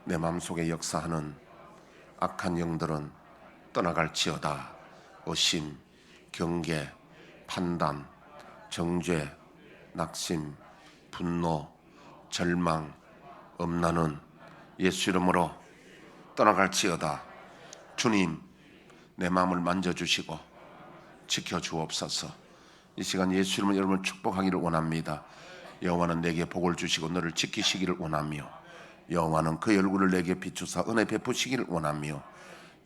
내 마음속에 역사하는 악한 영들은 떠나갈지어다. 의심, 경계, 판단, 정죄, 낙심, 분노, 절망, 엄란은 예수 이름으로 떠나갈지어다. 주님, 내 마음을 만져주시고 지켜주옵소서. 이 시간 예수 이름으로 여러분을 축복하기를 원합니다. 여호와는 내게 복을 주시고 너를 지키시기를 원하며, 여호와는 그 얼굴을 내게 비추사 은혜 베푸시기를 원하며,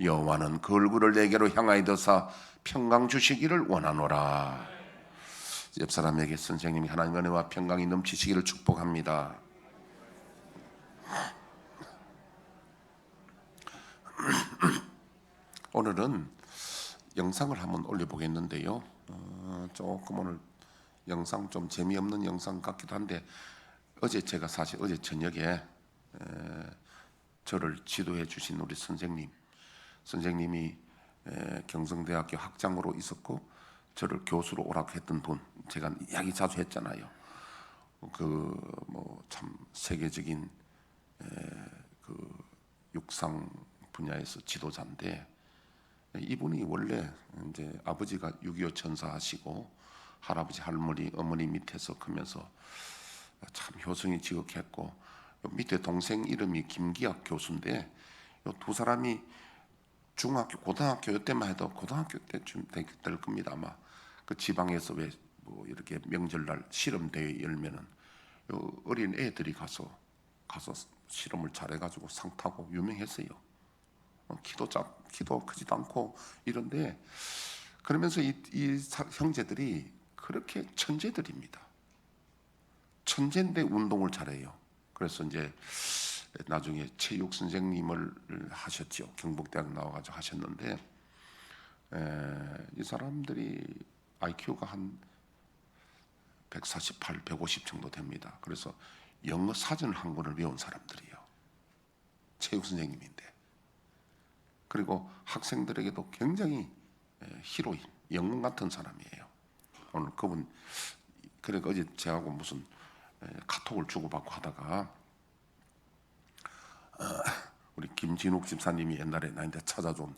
여호와는 그 얼굴을 내게로 향하여서 평강 주시기를 원하노라. 옆 사람에게 선생님이 하나님의 은혜와 평강이 넘치시기를 축복합니다. 오늘은 영상을 한번 올려보겠는데요. 조금 오늘 영상 좀 재미없는 영상 같기도 한데, 어제 제가 사실 어제 저녁에 저를 지도해 주신 우리 선생님이 경성대학교 학장으로 있었고 저를 교수로 오라고 했던 분, 제가 이야기 자주 했잖아요. 참 세계적인 그 육상 분야에서 지도자인데, 이분이 원래 이제 아버지가 6.25 전사하시고 할아버지 할머니 어머니 밑에서 크면서 참 효성이 지극했고, 밑에 동생 이름이 김기학 교수인데, 이 두 사람이 중학교 고등학교 이때만 해도 고등학교 때쯤 될 겁니다. 아마 그 지방에서 왜 뭐 이렇게 명절날 실험 대회 열면은 어린 애들이 가서 실험을 잘해가지고 상 타고 유명했어요. 키도 크지도 않고 이런데, 그러면서 이 형제들이 그렇게 천재들입니다. 천재인데 운동을 잘해요. 그래서 이제 나중에 체육 선생님을 하셨죠. 경북대학 나와가지고 하셨는데, 이 사람들이 IQ가 한 148, 150 정도 됩니다. 그래서 영어 사전 한 권을 외운 사람들이에요. 체육 선생님인데. 그리고 학생들에게도 굉장히 히로인, 영웅 같은 사람이에요. 오늘 그분, 그러니까 어제 제하고 무슨 카톡을 주고받고 하다가 우리 김진욱 집사님이 옛날에 나한테 찾아준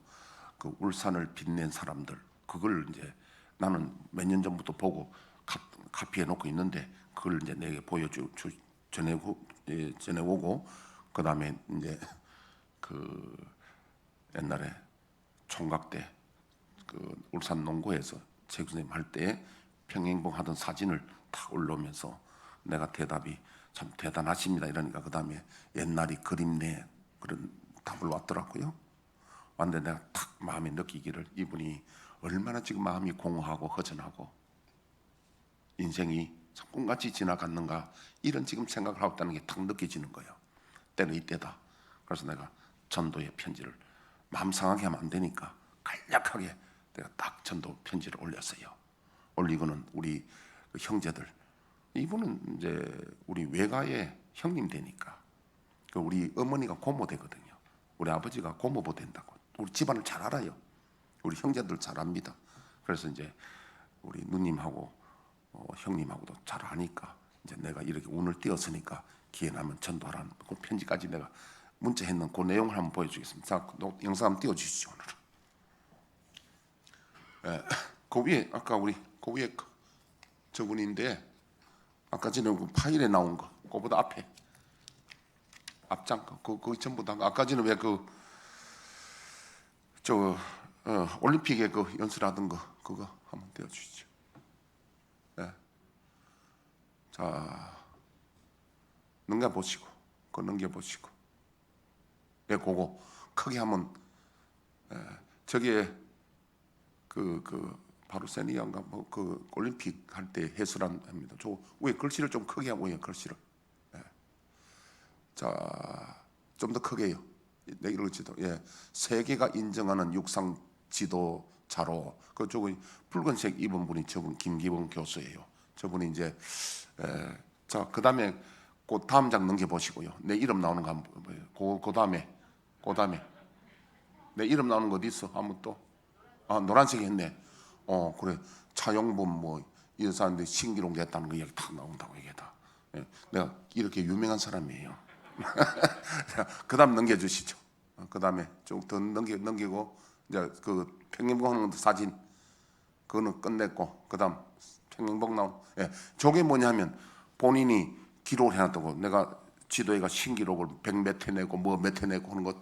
그 울산을 빛낸 사람들, 그걸 이제 나는 몇 년 전부터 보고 카피해 놓고 있는데, 그걸 이제 내게 전해오고, 그 다음에 이제 그 옛날에 총각 때 그 울산 농구에서 체육 선생님 할 때 평행봉 하던 사진을 탁 올려오면서 내가 대답이 참 대단하십니다 이러니까, 그 다음에 옛날이 그립네 그런 답을 왔더라고요. 왔는데 내가 탁 마음에 느끼기를, 이분이 얼마나 지금 마음이 공허하고 허전하고 인생이 참 꿈같이 지나갔는가, 이런 지금 생각을 하고 있다는 게 탁 느껴지는 거예요. 때는 이때다. 그래서 내가 전도의 편지를, 마음 상하게 하면 안 되니까 간략하게 내가 딱 전도 편지를 올렸어요. 올리고는 우리 그 형제들, 이분은 이제 우리 외가의 형님 되니까, 그 우리 어머니가 고모 되거든요. 우리 아버지가 고모부 된다고. 우리 집안을 잘 알아요. 우리 형제들 잘 압니다. 그래서 이제 우리 누님하고 형님하고도 잘 아니까, 이제 내가 이렇게 운을 띄었으니까 기회 나면 전도하라는 그 편지까지 내가 문자했는 그 내용을 한번 보여주겠습니다. 자, 영상 한번 띄워주시죠. 오늘은 그 위에 아까 우리 그 위에 저분인데, 아까 전에 그 파일에 나온 거, 그보다 앞에 앞장 그 전부 다, 아까 전에 왜 올림픽에 그 연설하던 거, 그거 한번 띄워주시죠. 네. 자, 넘겨보시고, 그거 넘겨보시고, 네, 그거 크게 한번, 저게 바로 세니아인가 뭐 그 올림픽 할 때 해설한 합니다. 저 위에 글씨를 좀 크게 하고, 글씨를. 네. 자, 좀 더 크게요. 네, 이럴지도. 예, 세계가 인정하는 육상 지도자로, 그쪽은 붉은색 입은 분이 저분 김기범 교수예요. 저분이 이제 자, 그 다음에 그 다음 장 넘겨 보시고요. 내 이름 나오는 거 한번 보여요. 그 다음에 내 이름 나오는 거 어디 있어? 한번 또. 아, 노란색 했네. 그래. 차용범 뭐 이런 사람들이 신기록 냈다는 거 이야기 다 나온다고, 이게 다. 예, 내가 이렇게 유명한 사람이에요. 그다음 넘겨주시죠. 그다음에 쭉 더 넘기고 이제 그 평행봉 하는 사진 그거는 끝냈고 그다음 평행봉 나온 저게 뭐냐면 본인이 기록을 해놨다고. 내가 지도에가 신기록을 100몇 회 내고 뭐 몇 회 내고 하는 거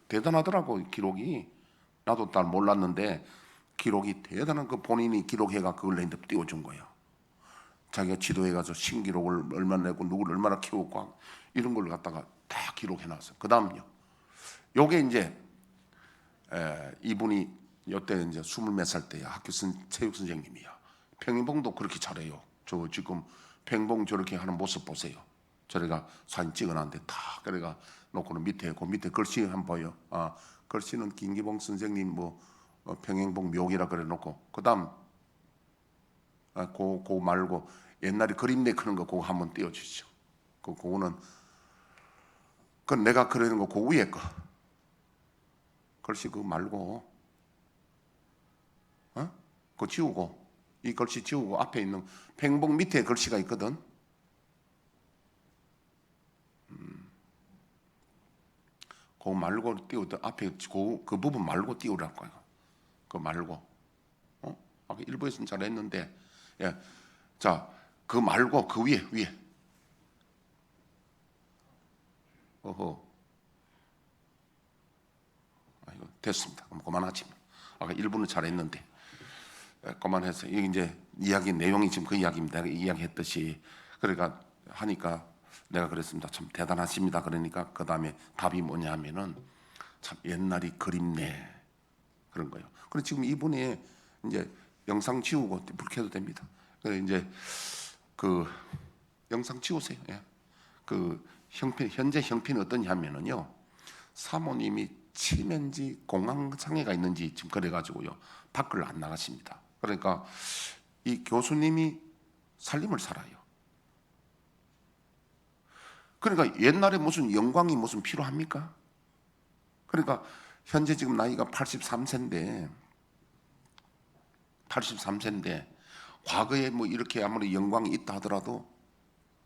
대단하더라고 기록이. 나도 잘 몰랐는데 기록이 대단한 그 본인이 기록해가 그걸 내한테 띄워준 거야. 자기가 지도에 가서 신기록을 얼마나 내고 누구를 얼마나 키우고 이런 걸 갖다가 다 기록해놨어. 그 다음요. 요게 이제 이분이 요때 이제 20몇 살 때야. 학교 체육 선생님이야. 평행봉도 그렇게 잘해요. 저 지금 평행봉 저렇게 하는 모습 보세요. 저래가 사진 찍어놨는데 다 그래가 놓고는 밑에 그 밑에 글씨 한번 보여. 글씨는 김기봉 선생님 뭐 평행봉 묘기라 그래 놓고 그다음 그거 말고 옛날에 그림내 크는 거 그거 한번 띄워주시죠. 그거는 내가 그리는 거 그 위에 거 글씨 그거 말고 그거 지우고 이 글씨 지우고 앞에 있는 평행봉 밑에 글씨가 있거든. 그거 말고 띄우더 앞에 그 부분 말고 띄우라고. 그거 말고 아까 일부에서는 잘했는데 자, 그 말고 그 위에 어허 이거 됐습니다. 그럼 그만하지. 아까 일부는 잘했는데 그만해서 이게 이제 이야기 내용이 지금 그 이야기입니다. 내가 이야기했듯이 그러니까 하니까 내가 그랬습니다. 참 대단하십니다. 그러니까 그 다음에 답이 뭐냐 하면은 참 옛날이 그립네 그런 거예요. 그리고 지금 이분이 이제 영상 지우고 불 켜도 됩니다. 그래 이제 그 영상 지우세요. 그 형편 현재 형편이 어떠냐면은요. 사모님이 치매인지 공황장애가 있는지 지금 그래가지고요 밖을 안 나가십니다. 그러니까 이 교수님이 살림을 살아요. 그러니까 옛날에 무슨 영광이 무슨 필요합니까? 그러니까 현재 지금 나이가 83세인데 과거에 뭐 이렇게 아무리 영광이 있다 하더라도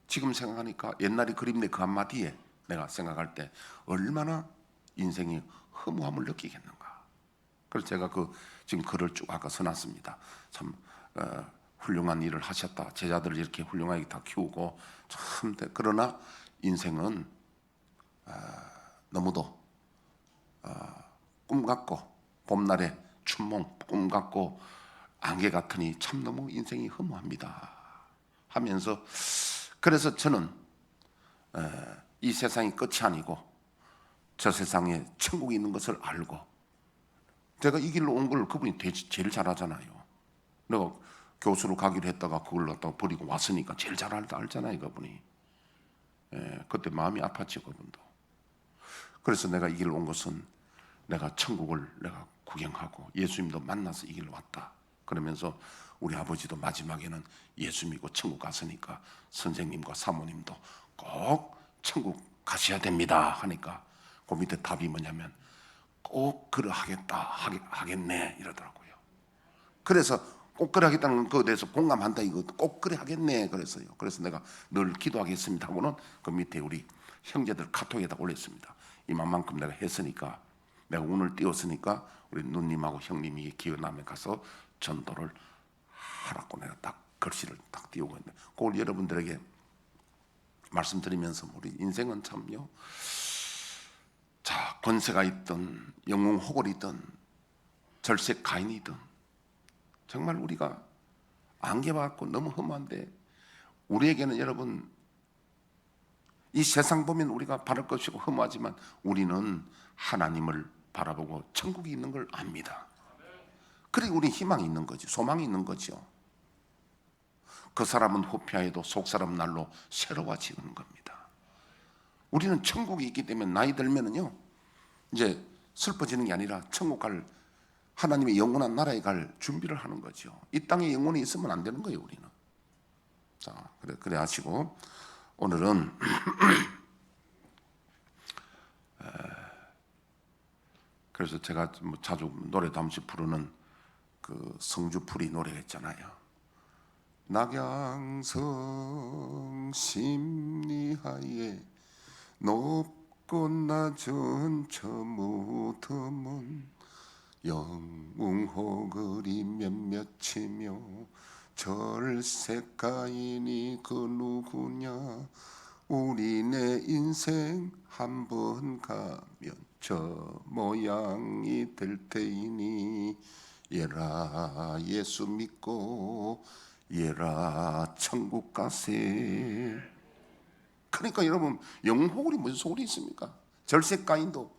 지금 생각하니까 옛날이 그립네 그 한마디에 내가 생각할 때 얼마나 인생이 허무함을 느끼겠는가. 그래서 제가 그 지금 글을 쭉 아까 써놨습니다. 참 훌륭한 일을 하셨다. 제자들을 이렇게 훌륭하게 다 키우고 참 그러나 인생은 너무도 꿈 같고 봄날의 춘몽 꿈 같고 안개 같으니 참 너무 인생이 허무합니다 하면서 그래서 저는 이 세상이 끝이 아니고 저 세상에 천국이 있는 것을 알고 제가 이 길로 온 걸 그분이 제일 잘 알잖아요. 내가 교수로 가기로 했다가 그걸 갖다가 버리고 왔으니까 제일 잘 알잖아요 그분이. 그때 마음이 아팠죠 그분도. 그래서 내가 이 길로 온 것은 내가 천국을 내가 구경하고 예수님도 만나서 이 길로 왔다. 그러면서 우리 아버지도 마지막에는 예수 믿고 천국 갔으니까 선생님과 사모님도 꼭 천국 가셔야 됩니다 하니까 그 밑에 답이 뭐냐면 꼭 그러하겠다 하겠네 이러더라고요. 그래서 꼭 그래 하겠다는 거에 대해서 공감한다 이거 꼭 그래 하겠네 그랬어요. 그래서 내가 늘 기도하겠습니다 하고는 그 밑에 우리 형제들 카톡에다 올렸습니다. 이만큼 내가 했으니까 내가 운을 띄웠으니까 우리 누님하고 형님이 기어남에 가서 전도를 하라고 내가 딱 글씨를 딱 띄우고 있는데 그걸 여러분들에게 말씀드리면서 우리 인생은 참요 자 권세가 있든 영웅호걸이든 절색 가인이든 정말 우리가 안개받고 너무 험한데 우리에게는 여러분 이 세상 보면 우리가 바랄 것이고 험하지만 우리는 하나님을 바라보고 천국이 있는 걸 압니다. 그리고 우리 희망이 있는 거지 소망이 있는 거죠. 그 사람은 후피하여도 속사람 날로 새로워지는 겁니다. 우리는 천국이 있기 때문에 나이 들면은요 이제 슬퍼지는 게 아니라 천국 갈 하나님의 영원한 나라에 갈 준비를 하는 거죠. 이 땅에 영원히 있으면 안 되는 거예요 우리는. 자 그래 하시고 오늘은 그래서 제가 뭐 자주 노래 담시 부르는 그 성주풀이 노래가 있잖아요. 낙양성 심리하에 높고 낮은 저 무덤은 영웅호걸이 몇몇이며 절세가인이 그 누구냐. 우리네 인생 한 번 가면 저 모양이 될 테이니 얘라 예수 믿고 얘라 천국 가세. 그러니까 여러분, 영웅호걸이 무슨 소리 있습니까? 절세가인도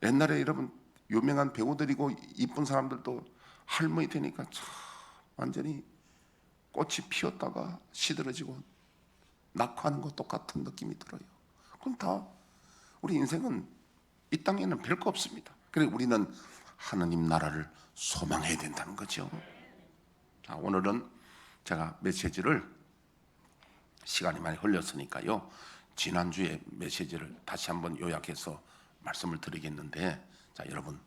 옛날에 여러분 유명한 배우들이고 이쁜 사람들도 할머니 되니까 참 완전히 꽃이 피었다가 시들어지고 낙화하는 것 똑같은 느낌이 들어요. 그럼 다 우리 인생은 이 땅에는 별거 없습니다. 그래서 우리는 하느님 나라를 소망해야 된다는 거죠. 자, 오늘은 제가 메시지를 시간이 많이 흘렸으니까요, 지난주에 메시지를 다시 한번 요약해서 말씀을 드리겠는데, 자, 여러분,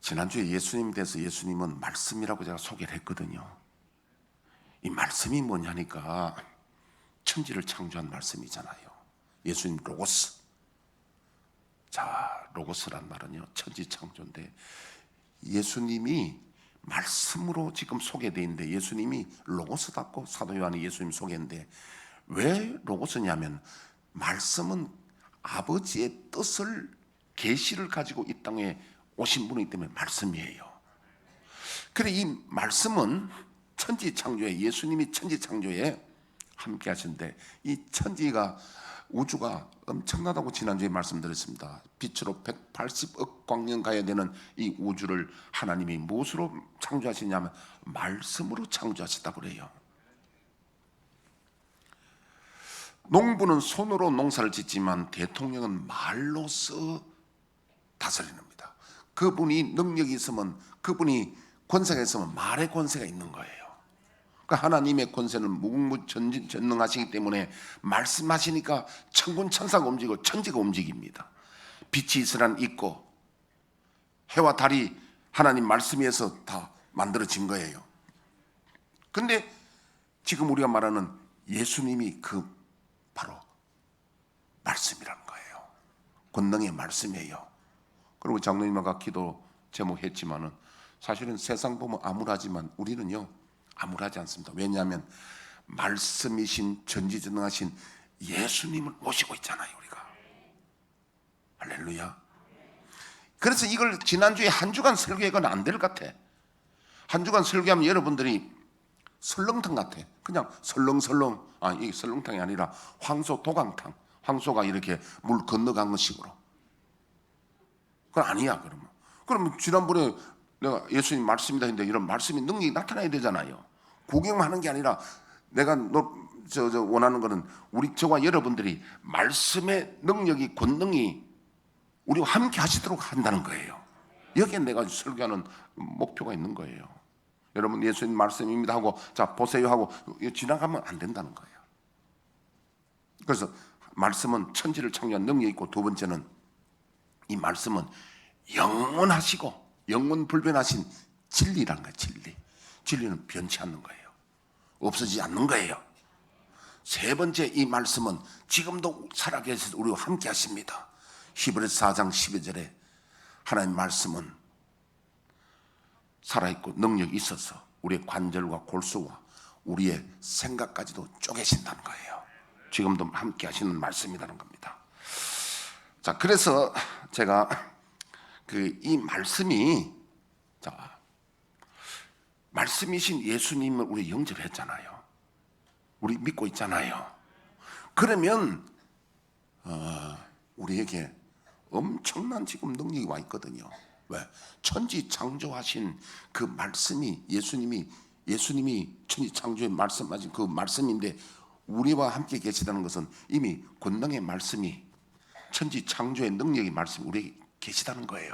지난주에 예수님 대해서 예수님은 말씀이라고 제가 소개를 했거든요. 이 말씀이 뭐냐니까 천지를 창조한 말씀이잖아요. 예수님 로고스. 자, 로고스란 말은요, 천지 창조인데 예수님이 말씀으로 지금 소개되어 있는데 예수님이 로고스답고 사도 요한이 예수님 소개했는데 왜 로고스냐면 말씀은 아버지의 뜻을 계시를 가지고 이 땅에 오신 분이기 때문에 말씀이에요. 그래 이 말씀은 천지 창조에 예수님이 천지 창조에 함께 하신데 이 천지가 우주가 엄청나다고 지난주에 말씀드렸습니다. 빛으로 180억 광년 가야 되는 이 우주를 하나님이 무엇으로 창조하시냐면 말씀으로 창조하셨다고 그래요. 농부는 손으로 농사를 짓지만 대통령은 말로써 다스리는 겁니다. 그분이 능력이 있으면, 그분이 권세가 있으면 말의 권세가 있는 거예요. 그러니까 하나님의 권세는 무궁무전능하시기 때문에 말씀하시니까 천군 천사가 움직이고 천지가 움직입니다. 빛이 있으란 있고 해와 달이 하나님 말씀에 의해서 다 만들어진 거예요. 근데 지금 우리가 말하는 예수님이 그 바로 말씀이라는 거예요. 권능의 말씀이에요. 그리고 장로님과 기도 제목했지만은 사실은 세상 보면 암울하지만 우리는요 암울하지 않습니다. 왜냐하면 말씀이신 전지전능하신 예수님을 모시고 있잖아요, 우리가. 할렐루야. 그래서 이걸 지난주에 한 주간 설교해서는 안 될 것 같아. 한 주간 설교하면 여러분들이 설렁탕 같아. 그냥 설렁설렁. 이게 설렁탕이 아니라 황소 도강탕. 황소가 이렇게 물 건너간 식으로. 그건 아니야. 그러면 지난번에 내가 예수님 말씀이다 했는데 이런 말씀이 능력이 나타나야 되잖아요. 구경만 하는 게 아니라 내가 원하는 거는 저와 여러분들이 말씀의 능력이 권능이 우리와 함께 하시도록 한다는 거예요. 여기에 내가 설교하는 목표가 있는 거예요. 여러분 예수님 말씀입니다 하고 자 보세요 하고 지나가면 안 된다는 거예요. 그래서 말씀은 천지를 창조한 능력이 있고 두 번째는 이 말씀은 영원하시고 영원불변하신 진리라는 거예요. 진리는 변치 않는 거예요. 없어지지 않는 거예요. 세 번째 이 말씀은 지금도 살아계셔서 우리와 함께 하십니다. 히브리서 4장 12절에 하나님 말씀은 살아있고 능력이 있어서 우리의 관절과 골수와 우리의 생각까지도 쪼개신다는 거예요. 지금도 함께 하시는 말씀이라는 겁니다. 자, 그래서 제가 이 말씀이 말씀이신 예수님을 우리 영접했잖아요. 우리 믿고 있잖아요. 그러면 우리에게 엄청난 지금 능력이 와 있거든요. 왜? 천지 창조하신 그 말씀이 예수님이 천지 창조에 말씀하신 그 말씀인데 우리와 함께 계시다는 것은 이미 권능의 말씀이 천지 창조의 능력의 말씀이 우리에게 계시다는 거예요.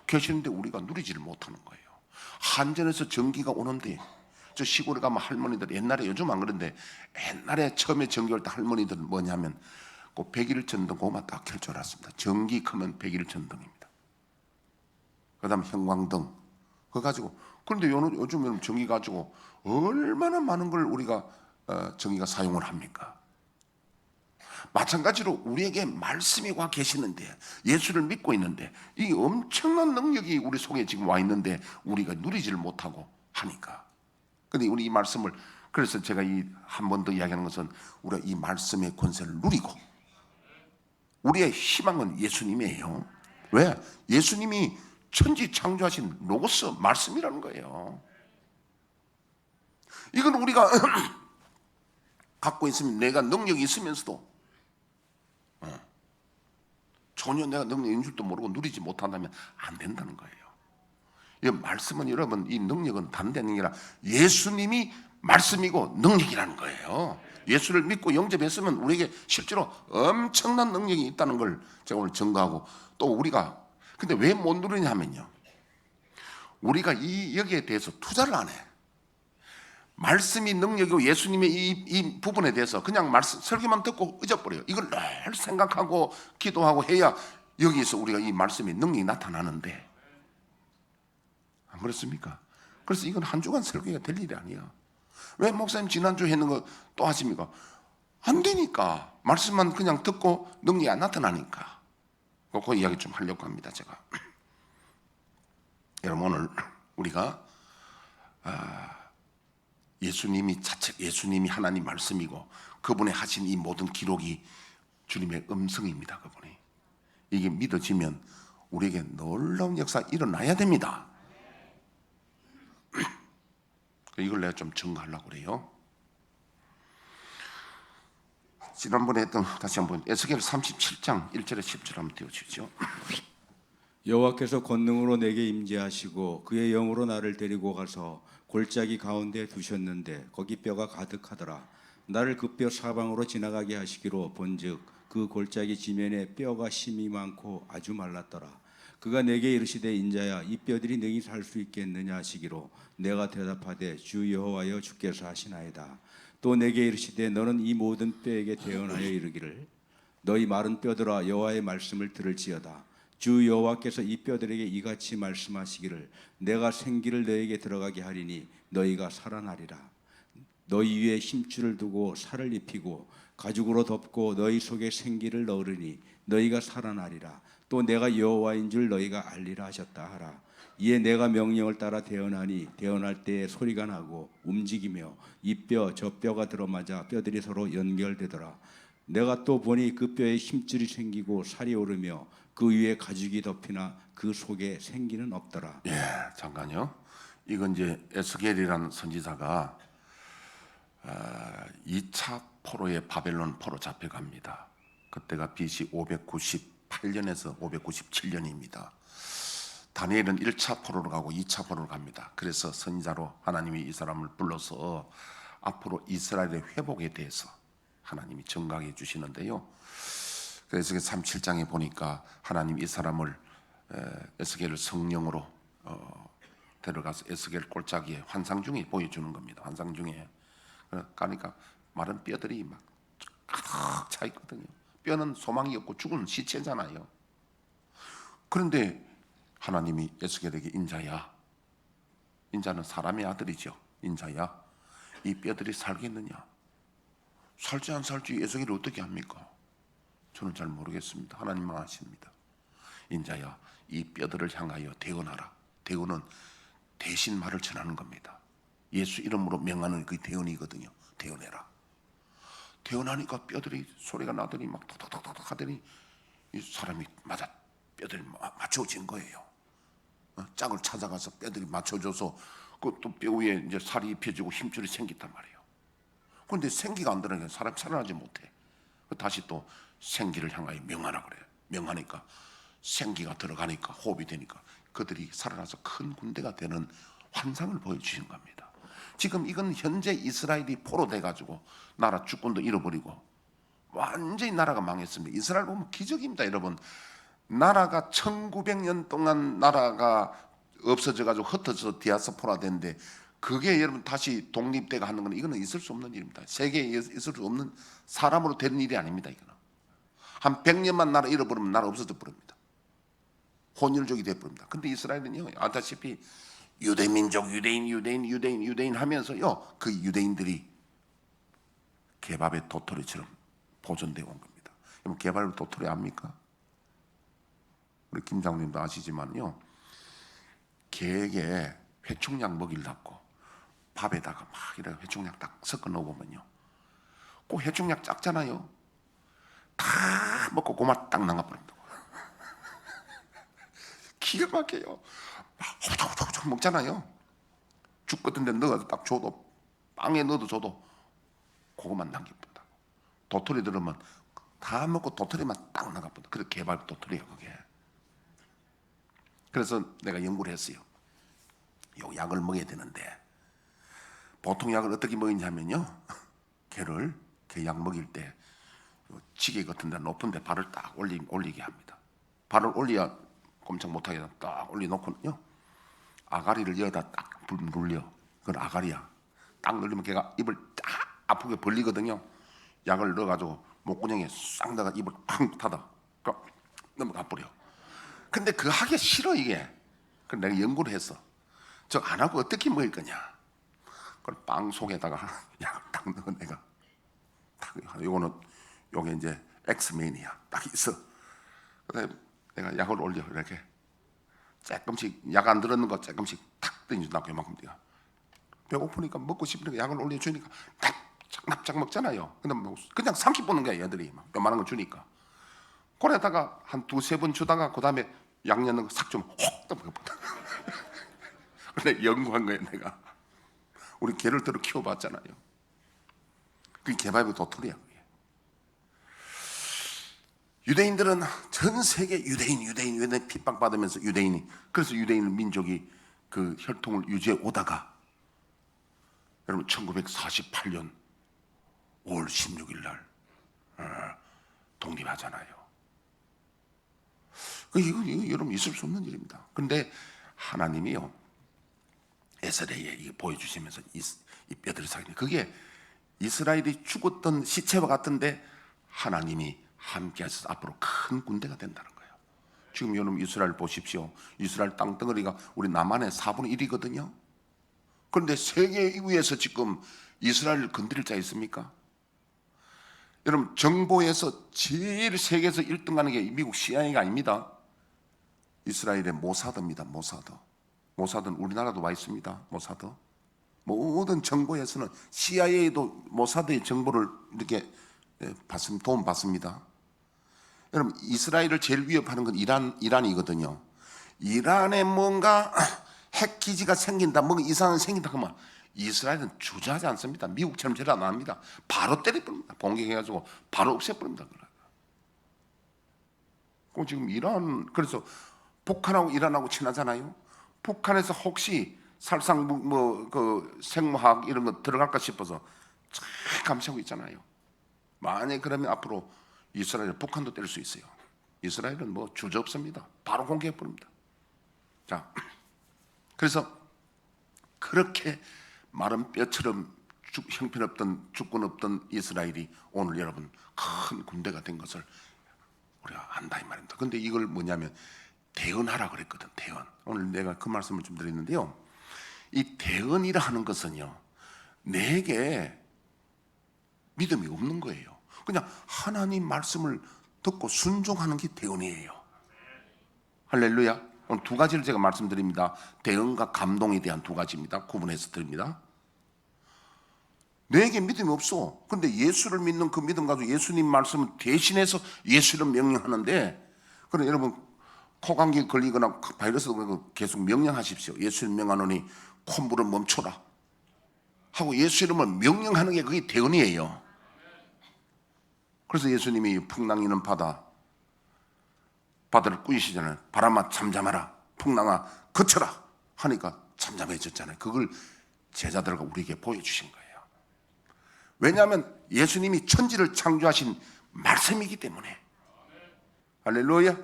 계시는데 우리가 누리지를 못하는 거예요. 한전에서 전기가 오는데 저 시골에 가면 할머니들 옛날에 요즘 안 그런데 옛날에 처음에 전기 올 때 할머니들은 뭐냐면 꼭 100일 전등 그것만 딱 켤 줄 알았습니다. 전기 크면 100일 전등입니다. 그 다음에 형광등 그거 가지고 그런데 요즘 전기 가지고 얼마나 많은 걸 우리가 전기가 사용을 합니까? 마찬가지로 우리에게 말씀이 와 계시는데, 예수를 믿고 있는데, 이 엄청난 능력이 우리 속에 지금 와 있는데 우리가 누리지를 못하고 하니까. 근데 우리 이 말씀을, 그래서 제가 이 한 번 더 이야기하는 것은, 우리가 이 말씀의 권세를 누리고, 우리의 희망은 예수님이에요. 왜? 예수님이 천지 창조하신 로고스 말씀이라는 거예요. 이건 우리가 갖고 있으면, 내가 능력이 있으면서도 전혀 내가 능력인 줄도 모르고 누리지 못한다면 안 된다는 거예요. 이 말씀은, 여러분, 이 능력은 단대 능력이라, 예수님이 말씀이고 능력이라는 거예요. 예수를 믿고 영접했으면 우리에게 실제로 엄청난 능력이 있다는 걸 제가 오늘 증거하고, 또 우리가 근데 왜 못 누리냐 하면요, 우리가 여기에 대해서 투자를 안 해. 말씀이 능력이고 예수님의 이 부분에 대해서 그냥 말씀 설교만 듣고 잊어버려요. 이걸 늘 생각하고 기도하고 해야 여기서 우리가 이 말씀의 능력이 나타나는데, 안 그렇습니까? 그래서 이건 한 주간 설교가 될 일이 아니야. 왜 목사님 지난주 했는 거 또 하십니까? 안 되니까. 말씀만 그냥 듣고 능력이 안 나타나니까. 그 이야기 좀 하려고 합니다, 제가. 여러분, 오늘 우리가 예수님이 하나님 말씀이고, 그분의 하신 이 모든 기록이 주님의 음성입니다. 그분이. 이게 믿어지면 우리에게 놀라운 역사 일어나야 됩니다. 이걸 내가 좀 증거하려고 그래요. 지난번에 했던, 다시 한번 에스겔 37장 1절에 10절 한번 띄워주시죠. 여호와께서 권능으로 내게 임재하시고 그의 영으로 나를 데리고 가서 골짜기 가운데 두셨는데 거기 뼈가 가득하더라. 나를 그 뼈 사방으로 지나가게 하시기로 본즉 그 골짜기 지면에 뼈가 심이 많고 아주 말랐더라. 그가 내게 이르시되 인자야, 이 뼈들이 능히 살 수 있겠느냐 하시기로 내가 대답하되 주 여호와여 주께서 하시나이다. 또 내게 이르시되 너는 이 모든 뼈에게 대언하여 이르기를 너희 마른 뼈들아 여호와의 말씀을 들을지어다. 주 여호와께서 이 뼈들에게 이같이 말씀하시기를 내가 생기를 너에게 들어가게 하리니 너희가 살아나리라. 너희 위에 힘줄을 두고 살을 입히고 가죽으로 덮고 너희 속에 생기를 넣으리니 너희가 살아나리라. 또 내가 여호와인 줄 너희가 알리라 하셨다 하라. 이에 내가 명령을 따라 대언하니 대언할 때에 소리가 나고 움직이며 이 뼈 저 뼈가 들어맞아 뼈들이 서로 연결되더라. 내가 또 보니 그 뼈에 힘줄이 생기고 살이 오르며 그 위에 가죽이 덮이나 그 속에 생기는 없더라. 예, 잠깐요. 이건 이제 에스겔이라는 선지자가 2차 포로에 바벨론 포로 잡혀갑니다. 그때가 BC 598년에서 597년입니다. 다니엘은 1차 포로로 가고 2차 포로로 갑니다. 그래서 선지자로 하나님이 이 사람을 불러서 앞으로 이스라엘의 회복에 대해서 하나님이 증거해 주시는데요. 그래서 37장에 보니까 하나님 이 사람을 에스겔을 성령으로 데려가서 에스겔 골짜기에 환상 중에 보여주는 겁니다. 환상 중에 가니까 마른 뼈들이 막 가득 차 있거든요. 뼈는 소망이 없고 죽은 시체잖아요. 그런데 하나님이 에스겔에게 인자야, 인자는 사람의 아들이죠. 인자야, 이 뼈들이 살겠느냐? 살지 안 살지 에스겔이 어떻게 합니까? 저는 잘 모르겠습니다. 하나님만 아십니다. 인자야, 이 뼈들을 향하여 대언하라. 대언은 대신 말을 전하는 겁니다. 예수 이름으로 명하는 그 대언이거든요. 대언해라. 대언하니까 뼈들이 소리가 나더니 막 톡톡톡톡 하더니 이 사람이 맞아 뼈들이 맞춰진 거예요. 짝을 찾아가서 뼈들이 맞춰져서 그 또 뼈 위에 이제 살이 입혀지고 힘줄이 생겼단 말이에요. 그런데 생기가 안 들어가니까 사람이 살아나지 못해. 다시 또 생기를 향하여 명하라 그래요. 명하니까 생기가 들어가니까 호흡이 되니까 그들이 살아나서 큰 군대가 되는 환상을 보여주신 겁니다. 지금 이건 현재 이스라엘이 포로 돼가지고 나라 주권도 잃어버리고 완전히 나라가 망했습니다. 이스라엘 보면 기적입니다, 여러분. 나라가 1900년 동안 나라가 없어져가지고 흩어져서 디아스포라 됐는데 그게 여러분 다시 독립되고 하는 건 이거는 있을 수 없는 일입니다. 세계에 있을 수 없는 사람으로 되는 일이 아닙니다. 이거는 한 100년만 나라 잃어버리면 나라 없어져 버립니다. 혼혈족이 돼버립니다. 근데 이스라엘은요, 아다시피 유대민족, 유대인 하면서요, 그 유대인들이 개밥의 도토리처럼 보존되어 온 겁니다. 그럼 개발을 도토리 압니까? 우리 김 장님도 아시지만요, 개에게 회충약 먹이려고 밥에다가 막 이렇게 회충약 딱 섞어 넣어보면요, 그 회충약 작잖아요. 다 먹고 고만 딱 나가버립니다. 기가 막혀요. 호적호적 먹잖아요. 죽 같은 데 넣어서 딱 줘도, 빵에 넣어도 줘도 그것만 남겨본다. 도토리 들으면 다 먹고 도토리만 딱 나가본다. 그래 개발 도토리야 그게. 그래서 내가 연구를 했어요. 요 약을 먹여야 되는데 보통 약을 어떻게 먹이냐면요, 개를 개 약 먹일 때 지게 같은 데 높은 데 발을 딱 올리게 합니다. 발을 올려야 꼼짝 못하게 딱 올려놓고는요, 아가리를 여기다 딱 눌려. 그건 아가리야. 딱 눌리면 걔가 입을 딱 아프게 벌리거든요. 약을 넣어가지고 목구멍에 싹 넣어가 입을 팡 닫아. 그럼 넘어가 버려. 근데 그거 하기 싫어 이게. 그래서 내가 연구를 했어. 저 안 하고 어떻게 먹을 거냐. 그걸 빵 속에다가 약을 딱 넣어 내가. 딱 요거는 요게 이제 엑스맨이야. 딱 있어. 그래서 내가 약을 올려 이렇게. 조금씩 약 안 들었는 거 조금씩 탁 던져놔. 그만큼 내가 배고프니까 먹고 싶으니까 약을 올려주니까 납작 먹잖아요. 근데 뭐 그냥 삼키 보는 거야 얘들이. 막 요만한 거 주니까. 그러다가 한 두세 번 주다가 그 다음에 약 넣는 거 싹 좀 혹 떠먹어버려. 근데 연구한 거야 내가. 우리 개를 들어 키워봤잖아요. 그게 개발의 도토리야. 그게. 유대인들은 전 세계 유대인 핍박받으면서 유대인이, 그래서 유대인 민족이 그 혈통을 유지해 오다가 여러분 1948년 5월 16일 날 독립하잖아요. 이거 여러분 있을 수 없는 일입니다. 그런데 하나님이요, 에스라엘에 이게 보여주시면서 이 뼈들을 살리는, 그게 이스라엘이 죽었던 시체와 같은데 하나님이 함께 하셔서 앞으로 큰 군대가 된다는 거예요. 지금 여러분 이스라엘 보십시오. 이스라엘 땅덩어리가 우리 남한의 4분의 1이거든요. 그런데 세계 위에서 지금 이스라엘을 건드릴 자 있습니까? 여러분 정보에서 제일 세계에서 1등하는 게 미국 CIA가 아닙니다. 이스라엘의 모사드입니다. 모사드는 우리나라도 와 있습니다. 모사드. 모든 정보에서는 CIA도 모사드의 정보를 이렇게 도움 받습니다. 여러분 이스라엘을 제일 위협하는 건 이란이거든요. 이란에 뭔가 핵 기지가 생긴다, 뭔가 이상한 생긴다 그러면 이스라엘은 주저하지 않습니다. 미국처럼 저를 안 합니다. 바로 때려버립니다. 공격해가지고 바로 없애버립니다. 그럼 지금 이란, 그래서 북한하고 이란하고 친하잖아요. 북한에서 혹시 살상 그 생물학 이런 거 들어갈까 싶어서 잘 감시하고 있잖아요. 만약에 그러면 앞으로 이스라엘, 북한도 때릴 수 있어요. 이스라엘은 뭐 주저 없습니다. 바로 공격해버립니다. 자, 그래서 그렇게 마른 뼈처럼 형편없던 주권 없던 이스라엘이 오늘 여러분 큰 군대가 된 것을 우리가 안다 이 말입니다. 근데 이걸 뭐냐면 대언하라 그랬거든. 대언. 오늘 내가 그 말씀을 좀 드렸는데요, 이 대언이라 하는 것은요, 내게 믿음이 없는 거예요. 그냥 하나님 말씀을 듣고 순종하는 게 대언이에요. 할렐루야. 오늘 두 가지를 제가 말씀드립니다. 대언과 감동에 대한 두 가지입니다. 구분해서 드립니다. 내게 믿음이 없어. 근데 예수를 믿는 그 믿음 가지고 예수님 말씀을 대신해서 예수를 명령하는데, 그럼 여러분 코감기 걸리거나 바이러스 걸리거나 계속 명령하십시오. 예수 이름 명하노니 콧물을 멈춰라 하고 예수 이름을 명령하는 게 그게 대언이에요. 그래서 예수님이 풍랑이는 바다를 꾸이시잖아요. 바람아 잠잠하라, 풍랑아 그쳐라 하니까 잠잠해졌잖아요. 그걸 제자들과 우리에게 보여주신 거예요. 왜냐하면 예수님이 천지를 창조하신 말씀이기 때문에. 할렐루야.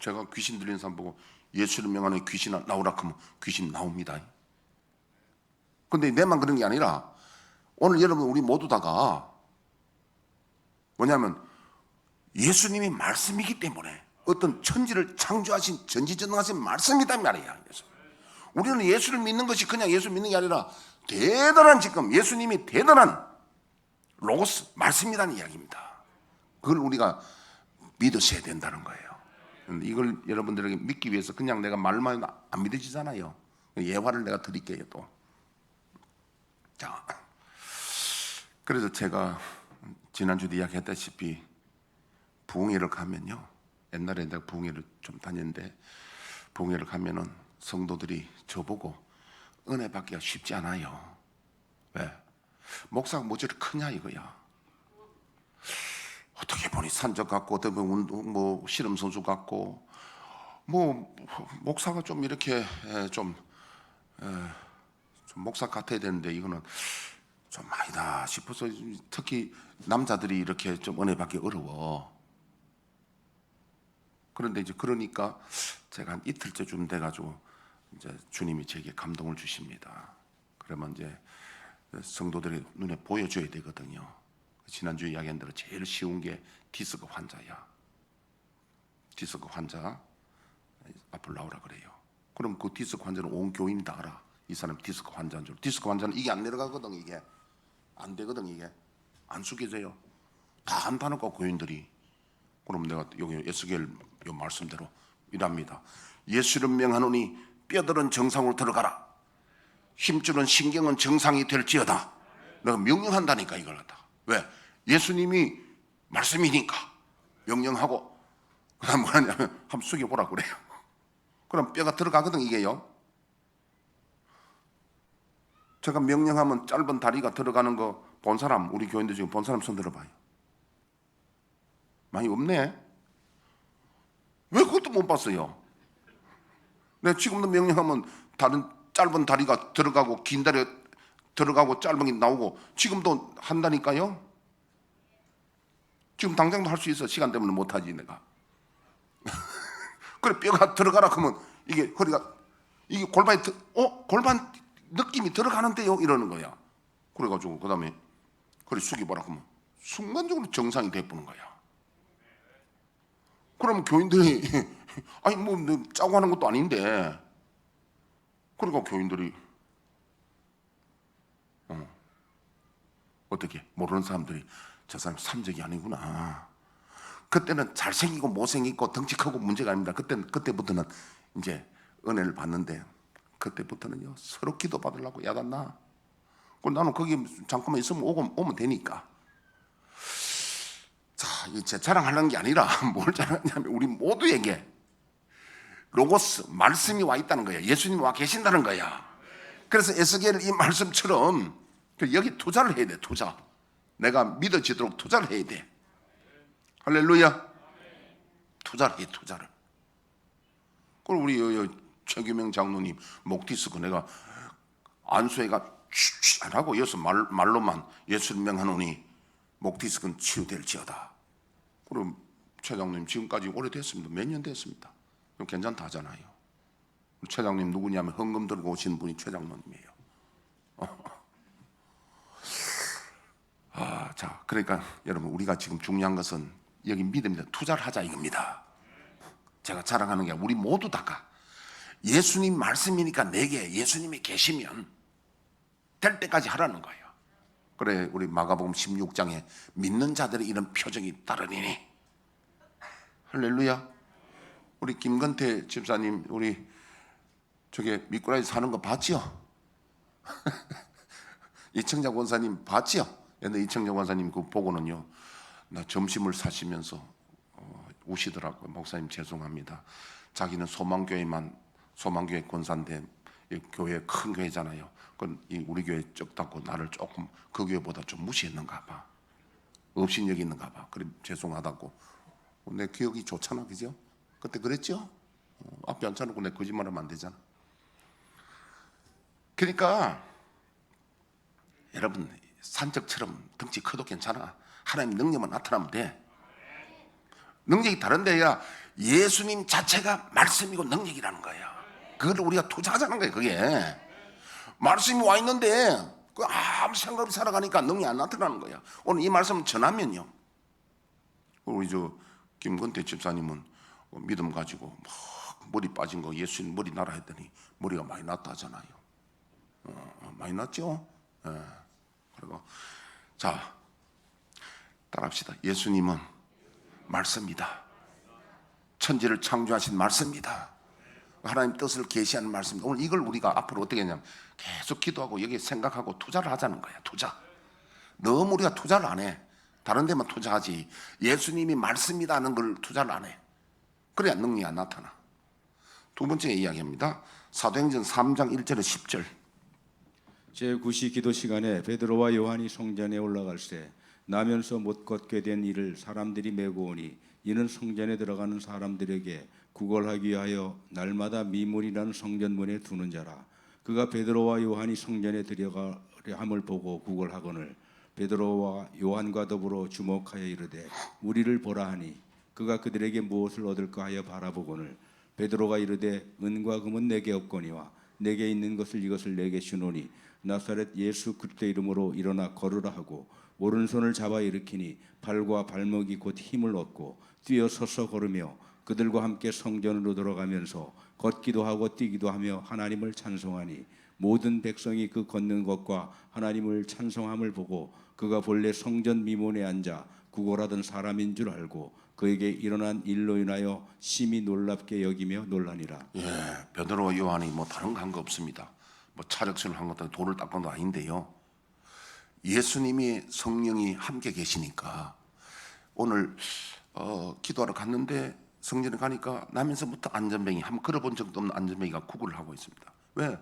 제가 귀신 들리는 사람 보고 예수를 명하는 귀신 나오라 하면 귀신 나옵니다. 근데 내만 그런 게 아니라 오늘 여러분 우리 모두 다가 뭐냐면 예수님이 말씀이기 때문에 어떤 천지를 창조하신 전지전능하신 말씀이다 말이야. 그래서 우리는 예수를 믿는 것이 그냥 예수 믿는 게 아니라 대단한, 지금 예수님이 대단한 로고스 말씀이라는 이야기입니다. 그걸 우리가 믿으셔야 된다는 거예요. 이걸 여러분들에게 믿기 위해서 그냥 내가 말만 안 믿어지잖아요. 예화를 내가 드릴게요. 또 자, 그래서 제가 지난주도 이야기했다시피 부흥회를 가면요, 옛날에 내가 부흥회를 좀 다녔는데 부흥회를 가면은 성도들이 저보고 은혜 받기가 쉽지 않아요. 왜? 목사가 뭐 저리 크냐 이거야. 어떻게 보니 산적 같고 어떻게 보니 운동 뭐 씨름 선수 같고 뭐 목사가 좀 이렇게 좀 목사 같아야 되는데 이거는 좀 아니다 싶어서 특히 남자들이 이렇게 좀 은혜 받기 어려워. 그런데 이제 그러니까 제가 한 이틀째쯤 돼가지고 이제 주님이 제게 감동을 주십니다. 그러면 이제 성도들의 눈에 보여줘야 되거든요. 지난주 이야기한 대로 제일 쉬운 게 디스크 환자야. 디스크 환자 앞으로 나오라 그래요. 그럼 그 디스크 환자는 온 교인이 다 알아. 이 사람 디스크 환자인 줄. 디스크 환자는 이게 안 내려가거든. 이게 안 되거든. 이게 안 숙여져요. 다 안다니까 교인들이. 그럼 내가 여기 에스겔 요 말씀대로 이랍니다. 예수를 명하노니 뼈들은 정상으로 들어가라. 힘줄은 신경은 정상이 될지어다. 내가 명령한다니까 이걸 갖다. 왜? 예수님이 말씀이니까 명령하고 그다음 뭐냐면 한번 숙여보라 그래요. 그럼 뼈가 들어가거든 이게요. 제가 명령하면 짧은 다리가 들어가는 거 본 사람, 우리 교인들 지금 본 사람 손 들어봐요. 많이 없네. 왜 그것도 못 봤어요? 내가 지금도 명령하면 다른 짧은 다리가 들어가고 긴 다리 들어가고 짧은 게 나오고 지금도 한다니까요. 지금 당장도 할 수 있어. 시간 때문에 못하지 내가. 그래 뼈가 들어가라 그러면 이게 허리가 이게 골반이 골반 느낌이 들어가는데요 이러는 거야. 그래가지고 그 다음에 허리 숙여보라 그러면 순간적으로 정상이 돼보는 거야. 그러면 교인들이 아니 뭐 짜고 하는 것도 아닌데 그러니까 교인들이 어떻게 모르는 사람들이 저 사람 삼적이 아니구나. 그때는 잘생기고 못생기고 덩치 크고 문제가 아닙니다. 그때부터는 이제 은혜를 받는데 그때부터는요 서로 기도 받으려고 야단나. 그럼 나는 거기 잠깐만 있으면 오면 되니까. 자, 이게 제 자랑하는 게 아니라 뭘 자랑하냐면 우리 모두에게 로고스 말씀이 와 있다는 거야. 예수님이 와 계신다는 거야. 그래서 에스겔 이 말씀처럼 여기 투자를 해야 돼. 투자. 내가 믿어지도록 투자를 해야 돼. 할렐루야. 투자를 해. 투자를. 그리고 우리 최규명 장로님 목 디스크 내가 안수회가 안 하고 여기서 말로만 예수를 명하노니 목 디스크는 치유될지어다. 그럼 최 장로님 지금까지 오래됐습니다. 몇 년 됐습니다. 그럼 괜찮다 하잖아요. 최 장로님 누구냐면 헌금 들고 오신 분이 최 장로님이에요. 자, 그러니까 여러분 우리가 지금 중요한 것은 여기 믿음입니다. 투자를 하자 이겁니다. 제가 자랑하는 게 우리 모두 다가 예수님 말씀이니까 내게 예수님이 계시면 될 때까지 하라는 거예요. 그래 우리 마가복음 16장에 믿는 자들의 이런 표정이 따르니 할렐루야. 우리 김건태 집사님 우리 저게 미꾸라지 사는 거 봤지요? 이청자 권사님 봤지요? 근데 이청자 권사님 그 보고는요 나 점심을 사시면서 우시더라고요. 목사님 죄송합니다. 자기는 소망교회 권사인데 교회 큰 교회잖아요. 우리 교회 적다고 나를 조금 그 교회보다 좀 무시했는가 봐. 업신여기 있는가 봐. 그래 죄송하다고. 내 기억이 좋잖아, 그죠? 그때 그랬죠? 앞에 앉혀놓고 내 거짓말하면 안 되잖아. 그러니까 여러분 산적처럼 덩치 커도 괜찮아. 하나님 능력만 나타나면 돼. 능력이 다른데야 예수님 자체가 말씀이고 능력이라는 거야. 그걸 우리가 투자하자는 거예요. 그게 말씀이 와 있는데 아무 생각 없이 살아가니까 능력이 안 나타나는 거야. 오늘 이 말씀을 전하면요 우리 김건태 집사님은 믿음 가지고 막 머리 빠진 거 예수님 머리 나라 했더니 머리가 많이 났다 하잖아요. 많이 났죠? 그리고 자 따라합시다. 예수님은 말씀이다. 천지를 창조하신 말씀이다. 하나님 뜻을 계시하는 말씀입니다. 오늘 이걸 우리가 앞으로 어떻게 했냐면 계속 기도하고 여기 생각하고 투자를 하자는 거야. 투자. 너무 우리가 투자를 안 해. 다른 데만 투자하지. 예수님이 말씀이다 하는 걸 투자를 안 해. 그래야 능력이 안 나타나. 두 번째 이야기입니다. 사도행전 3장 1절에 10절. 제9시 기도 시간에 베드로와 요한이 성전에 올라갈새 나면서 못 걷게 된 이를 사람들이 메고 오니 이는 성전에 들어가는 사람들에게 구걸하기 위하여 날마다 미문이라는 성전문에 두는 자라. 그가 베드로와 요한이 성전에 들어가려 함을 보고 구걸하거늘 베드로와 요한과 더불어 주목하여 이르되 우리를 보라 하니 그가 그들에게 무엇을 얻을까 하여 바라보거늘 베드로가 이르되 은과 금은 내게 없거니와 내게 있는 것을 이것을 내게 주노니 나사렛 예수 그리스도 이름으로 일어나 걸으라 하고 오른손을 잡아 일으키니 발과 발목이 곧 힘을 얻고 뛰어 서서 걸으며 그들과 함께 성전으로 들어가면서 걷기도 하고 뛰기도 하며 하나님을 찬송하니 모든 백성이 그 걷는 것과 하나님을 찬송함을 보고 그가 본래 성전 미문에 앉아 구걸하던 사람인 줄 알고 그에게 일어난 일로 인하여 심히 놀랍게 여기며 놀라니라. 베드로와 요한이 뭐 다른 거 한 거 없습니다. 뭐 차력술을 한 것도 돌을 닦은 것도 아닌데요. 예수님이 성령이 함께 계시니까 오늘 기도하러 갔는데 성전에 가니까 나면서부터 안전뱅이 한번 걸어본 적도 없는 안전뱅이가 구걸을 하고 있습니다. 왜?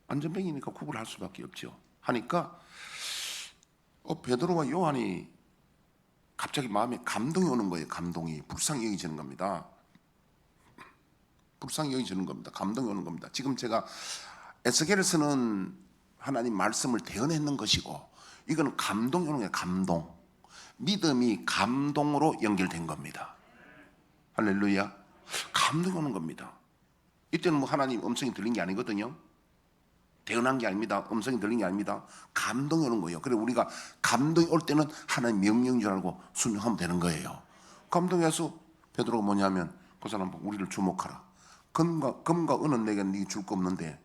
안전뱅이니까 구걸할 수밖에 없죠. 하니까 베드로와 요한이 갑자기 마음에 감동이 오는 거예요. 감동이 불쌍히 여기지는 겁니다. 불쌍히 여기지는 겁니다. 감동이 오는 겁니다. 지금 제가 에스겔에서는 하나님 말씀을 대언했는 것이고 이거는 감동이 오는 거예요. 감동. 믿음이 감동으로 연결된 겁니다. 할렐루야. 감동이 오는 겁니다. 이때는 뭐 하나님 음성이 들린 게 아니거든요. 대언한 게 아닙니다. 음성이 들린 게 아닙니다. 감동이 오는 거예요. 그래서 우리가 감동이 올 때는 하나님 명령인 줄 알고 순종하면 되는 거예요. 감동해서 베드로가 뭐냐면 그 사람 보고 우리를 주목하라. 금과 은은 내게 네 줄 거 없는데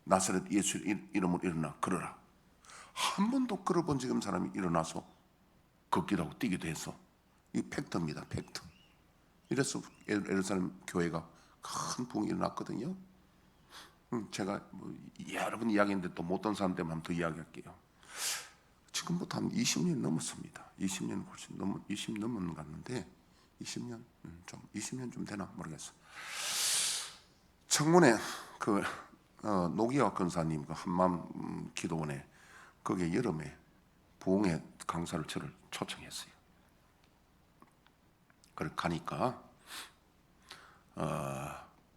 나사렛 예수 이름으로 일어나 걸어라. 한 번도 걸어본 적이 없는 사람이 일어나서 걷기도 하고 뛰기도 해서 이 팩트입니다. 팩트. 이래서 예루살렘 교회가 큰 부흥이 일어났거든요. 제가 뭐 여러 번 이야기했는데 또 못된 사람 때문에 한번 더 이야기할게요. 지금부터 한 20년 넘었습니다. 20년 훨씬 20 넘은 것 같는데 20년 좀 되나 모르겠어. 청문회 그 노기와 권사님 그 한마음 기도원에 거기에 여름에 부흥회 강사를 저를 초청했어요. 그래 가니까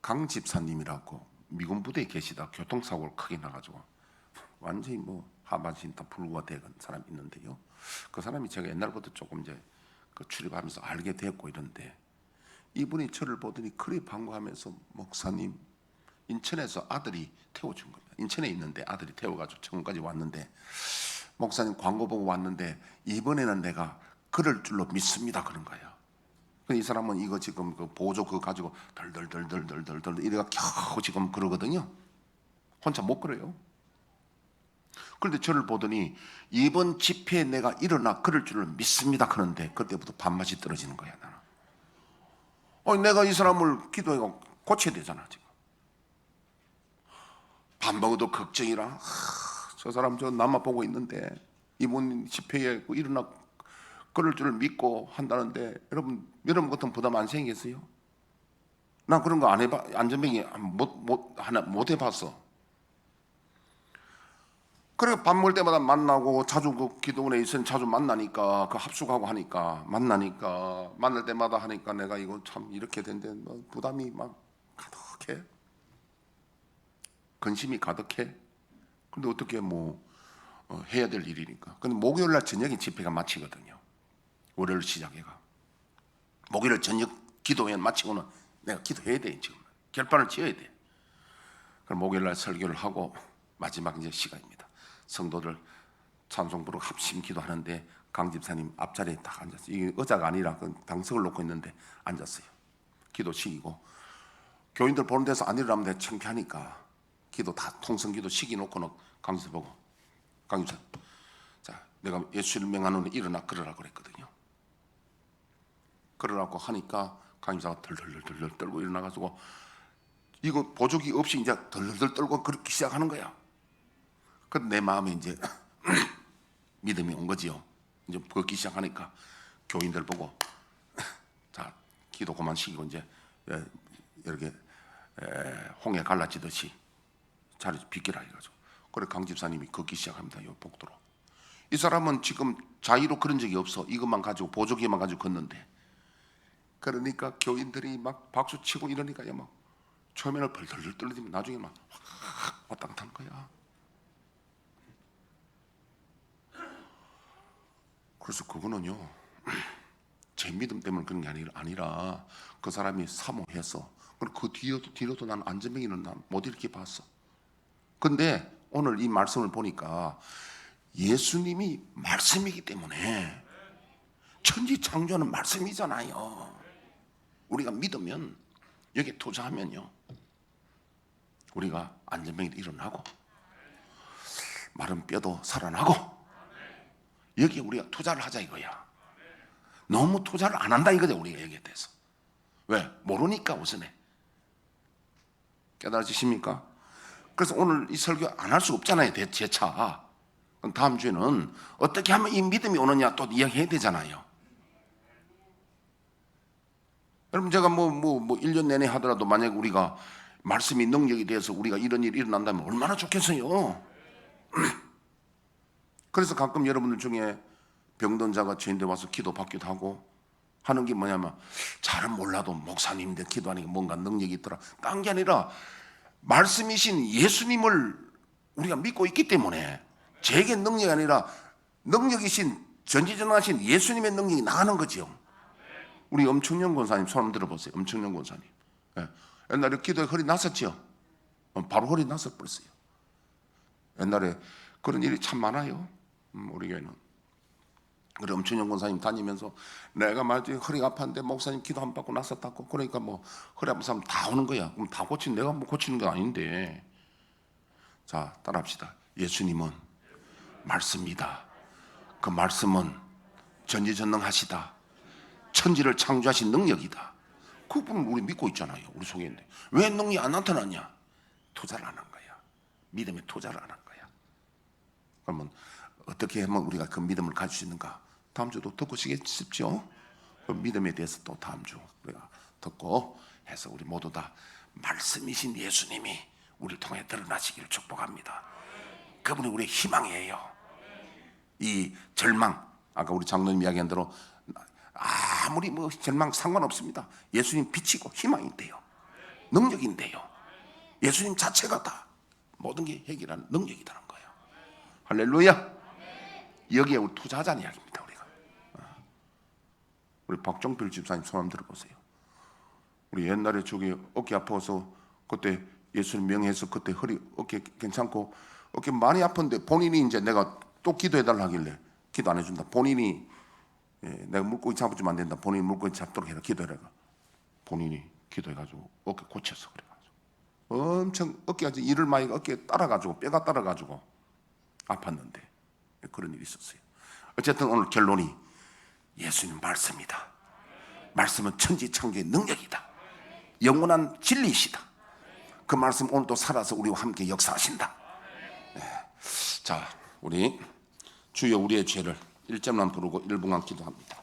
강 집사님이라고 미군 부대에 계시다 교통사고를 크게 나가지고 완전히 뭐 하반신 다 불구가 된 사람이 있는데요. 그 사람이 제가 옛날부터 조금 이제 그 출입하면서 알게 됐고 이런데 이분이 저를 보더니 그리 반가워하면서 목사님 인천에서 아들이 태워준 겁니다. 인천에 있는데 아들이 태워가지고 청원까지 왔는데 목사님 광고 보고 왔는데 이번에는 내가 그럴 줄로 믿습니다 그런 거예요. 이 사람은 이거 지금 그 보조 그거 가지고 덜덜덜덜덜덜 이래가 겨우 지금 그러거든요. 혼자 못 그래요. 그런데 저를 보더니 이번 집회에 내가 일어나 그럴 줄을 믿습니다 그런데 그때부터 밥맛이 떨어지는 거야 나는. 내가 이 사람을 기도해가 고쳐야 되잖아 지금. 밥 먹어도 걱정이라. 저 사람 저 남아 보고 있는데 이번 집회에 일어나 그럴 줄을 믿고 한다는데 여러분 같은 부담 안 생기겠어요? 난 그런 거 안 해봐. 안전뱅이 못 해봤어. 그래 밥 먹을 때마다 만나고 자주 그 기도원에 있으면 자주 만나니까 그 합숙하고 하니까 만날 때마다 하니까 내가 이거 참 이렇게 된데 뭐 부담이 막 가득해. 근심이 가득해. 근데 어떻게 뭐 해야 될 일이니까. 근데 목요일 날 저녁에 집회가 마치거든요. 월요일 시작해가 목요일 저녁 기도회 마치고는 내가 기도해야 돼 지금 결판을 지어야 돼. 그럼 목요일 날 설교를 하고 마지막 이제 시간입니다. 성도들 찬송 부르고 합심 기도하는데 강 집사님 앞자리에 딱 앉았어요. 이게 의자가 아니라 그 당석을 놓고 있는데 앉았어요. 기도 시키고 교인들 보는 데서 안 일어나면 내가 창피하니까 기도 다 통성기도 시키 놓고는 강 집사 보고 강 집사 자 내가 예수를 명하노니 일어나 걸으라 그랬거든요. 걸으라고 하니까 강임사가 덜덜덜 떨고 일어나가지고 이거 보조기 없이 이제 덜덜 떨고 그렇게 시작하는 거야. 근데 내 마음에 이제 믿음이 온 거지요. 이제 걷기 시작하니까 교인들 보고 자 기도 그만 시키고 이제 이렇게 홍해 갈라지듯이 자리 비키라 해가지고 그래 강 집사님이 걷기 시작합니다. 요 복도로. 이 사람은 지금 자의로 그런 적이 없어. 이것만 가지고 보조기만 가지고 걷는데 그러니까 교인들이 막 박수 치고 이러니까 막 처음에는 벌벌 떨리면 나중에 막 왔다 갔다 하는 거야. 그래서 그거는요 제 믿음 때문에 그런 게 아니라 그 사람이 사모해서 그 뒤로도 난 안전뱅이는 난 못 이렇게 봤어. 근데 오늘 이 말씀을 보니까 예수님이 말씀이기 때문에 천지 창조는 말씀이잖아요. 우리가 믿으면 여기에 투자하면요 우리가 안전뱅이도 일어나고 마른 뼈도 살아나고 여기에 우리가 투자를 하자 이거야. 너무 투자를 안 한다 이거죠. 우리가 여기에 대해서. 왜? 모르니까 우선에. 깨달으십니까? 그래서 오늘 이 설교 안 할 수 없잖아요. 제차. 그럼 다음 주에는 어떻게 하면 이 믿음이 오느냐 또 이야기해야 되잖아요. 여러분 제가 뭐 1년 내내 하더라도 만약 우리가 말씀이 능력이 돼서 우리가 이런 일이 일어난다면 얼마나 좋겠어요. 그래서 가끔 여러분들 중에 병든 자가 저인데 와서 기도 받기도 하고 하는 게 뭐냐면 잘은 몰라도 목사님들 기도하니까 뭔가 능력이 있더라. 딴 게 아니라 말씀이신 예수님을 우리가 믿고 있기 때문에 제게 능력이 아니라 능력이신 전지전능하신 예수님의 능력이 나가는 거죠. 우리 엄청년 권사님 손 한번 들어보세요. 엄청년 권사님. 예. 옛날에 기도에 허리 났었죠. 바로 허리 났어버렸어요. 옛날에 그런 일이 참 많아요. 우리 교회는. 그래 엄청년 권사님 다니면서 내가 말이지 허리가 아팠는데 목사님 기도 한 번 받고 났었다고. 그러니까 뭐 허리 아픈 사람 다 오는 거야. 그럼 다 고친 내가 뭐 고치는 건 아닌데. 자 따라합시다. 예수님은 말씀이다. 그 말씀은 전지전능하시다. 천지를 창조하신 능력이다. 그분을 우리 믿고 있잖아요. 우리 속에 있는데 왜 능력이 안 나타났냐? 투자를 안 한 거야. 믿음에 투자를 안 한 거야. 그러면 어떻게 하면 우리가 그 믿음을 가질 수 있는가? 다음 주도 듣고 싶죠? 그 믿음에 대해서 또 다음 주 우리가 듣고 해서 우리 모두 다 말씀이신 예수님이 우리를 통해 드러나시기를 축복합니다. 그분이 우리의 희망이에요. 이 절망 아까 우리 장로님 이야기한 대로 아무리 뭐 절망 상관없습니다. 예수님 빛이고 희망인데요. 능력인데요. 예수님 자체가 다 모든 게 해결하는 능력이라는 거예요. 할렐루야. 여기에 우리 투자하자는 이야기입니다. 우리가. 우리 박정필 집사님 손 한번 들어보세요. 우리 옛날에 저기 어깨 아파서 그때 예수님 명예해서 그때 허리 어깨 괜찮고 어깨 많이 아픈데 본인이 이제 내가 또 기도해달라 하길래 기도 안 해준다. 본인이 내가 물고기 잡아주면 안 된다. 본인이 물고기 잡도록 해라. 기도해라. 본인이 기도해가지고 어깨 고쳤어. 그래가지고 엄청 어깨가 이를 많이 어깨에 따라가지고 뼈가 따라가지고 아팠는데 그런 일이 있었어요. 어쨌든 오늘 결론이 예수님 말씀이다. 말씀은 천지 창조의 능력이다. 영원한 진리이시다. 그 말씀 오늘도 살아서 우리와 함께 역사하신다. 자, 우리 주여 우리의 죄를 1절만 부르고 1분간 기도합니다.